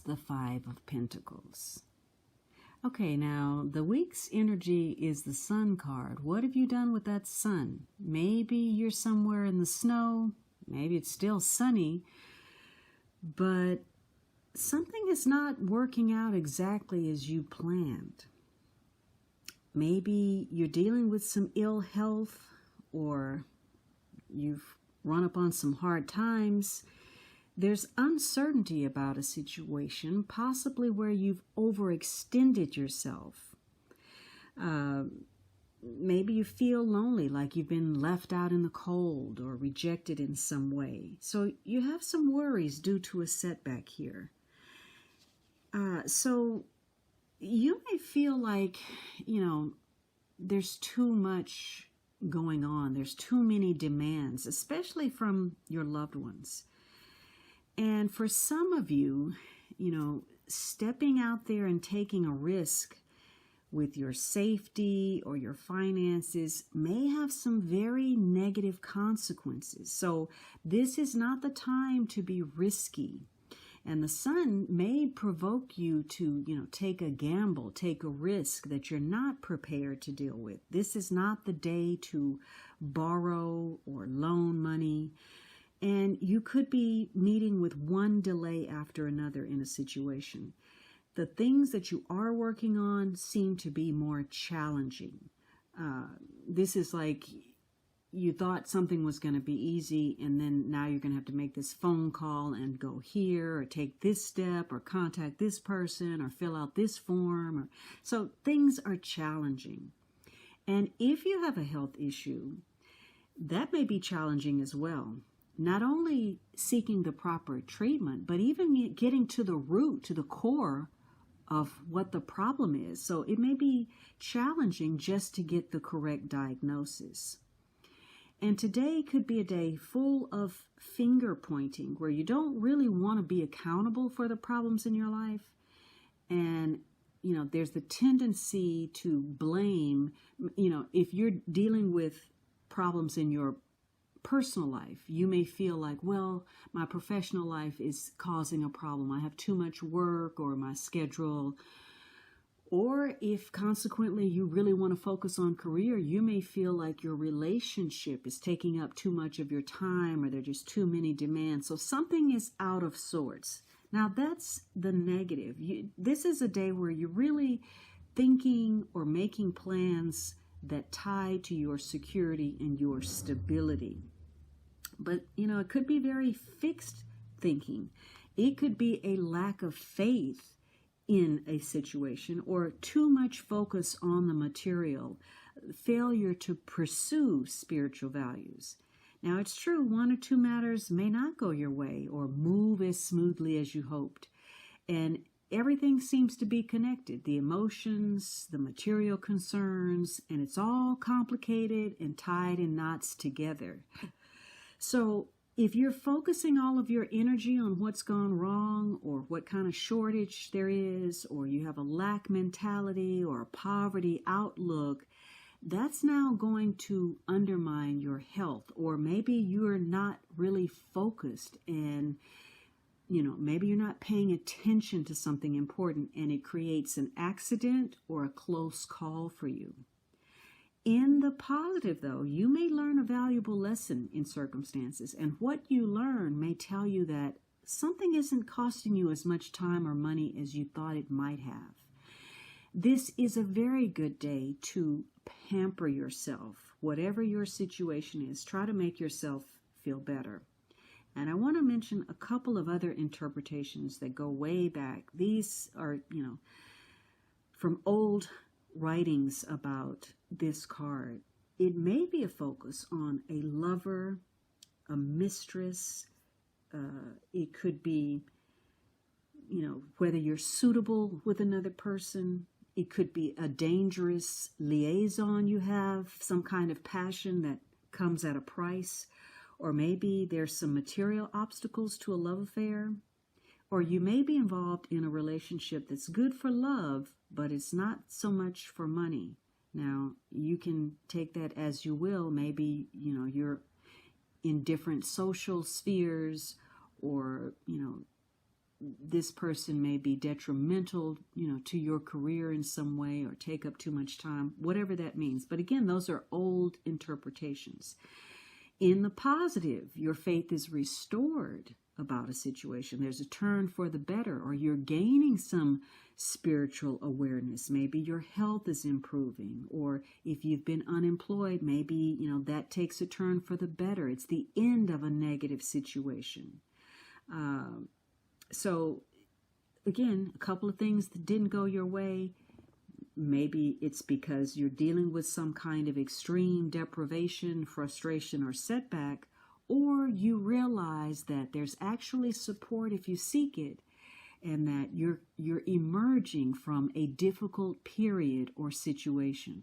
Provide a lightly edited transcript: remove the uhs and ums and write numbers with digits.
the Five of Pentacles. Okay, now the week's energy is the Sun card. What have you done with that sun? Maybe you're somewhere in the snow. Maybe it's still sunny. But something is not working out exactly as you planned. Maybe you're dealing with some ill health, or you've run up on some hard times. There's uncertainty about a situation, possibly where you've overextended yourself. Maybe you feel lonely, like you've been left out in the cold or rejected in some way. So you have some worries due to a setback here. So you may feel like, there's too much going on. There's too many demands, especially from your loved ones. And for some of you, stepping out there and taking a risk with your safety or your finances may have some very negative consequences. So this is not the time to be risky. And the sun may provoke you to, take a gamble, take a risk that you're not prepared to deal with. This is not the day to borrow or loan money. And you could be meeting with one delay after another in a situation. The things that you are working on seem to be more challenging. This is like you thought something was going to be easy, and then now you're going to have to make this phone call and go here, or take this step, or contact this person, or fill out this form. So things are challenging. And if you have a health issue, that may be challenging as well. Not only seeking the proper treatment, but even getting to the root, to the core of what the problem is. So it may be challenging just to get the correct diagnosis. And today could be a day full of finger pointing, where you don't really want to be accountable for the problems in your life. And, there's the tendency to blame, if you're dealing with problems in your personal life, you may feel like, well, my professional life is causing a problem. I have too much work, or my schedule. Or if consequently you really want to focus on career, you may feel like your relationship is taking up too much of your time, or there are just too many demands. So something is out of sorts. Now that's the negative. This is a day where you're really thinking or making plans that tie to your security and your stability. But, it could be very fixed thinking. It could be a lack of faith in a situation, or too much focus on the material, failure to pursue spiritual values. Now, it's true, one or two matters may not go your way or move as smoothly as you hoped. And everything seems to be connected, the emotions, the material concerns, and it's all complicated and tied in knots together. So if you're focusing all of your energy on what's gone wrong, or what kind of shortage there is, or you have a lack mentality or a poverty outlook, that's now going to undermine your health. Or maybe you're not really focused, and maybe you're not paying attention to something important, and it creates an accident or a close call for you. In the positive, though, you may learn a valuable lesson in circumstances, and what you learn may tell you that something isn't costing you as much time or money as you thought it might have. This is a very good day to pamper yourself. Whatever your situation is, try to make yourself feel better. And I want to mention a couple of other interpretations that go way back. These are, from old writings about this card. It may be a focus on a lover, a mistress. It could be, whether you're suitable with another person. It could be a dangerous liaison you have, some kind of passion that comes at a price. Or maybe there's some material obstacles to a love affair. Or you may be involved in a relationship that's good for love, but it's not so much for money. Now, you can take that as you will. Maybe, you're in different social spheres, or, this person may be detrimental, to your career in some way or take up too much time, whatever that means. But again, those are old interpretations. In the positive, your faith is restored about a situation. There's a turn for the better, or you're gaining some spiritual awareness. Maybe your health is improving, or if you've been unemployed, maybe, that takes a turn for the better. It's the end of a negative situation. So again, a couple of things that didn't go your way. Maybe it's because you're dealing with some kind of extreme deprivation, frustration, or setback, or you realize that there's actually support if you seek it, and that you're emerging from a difficult period or situation.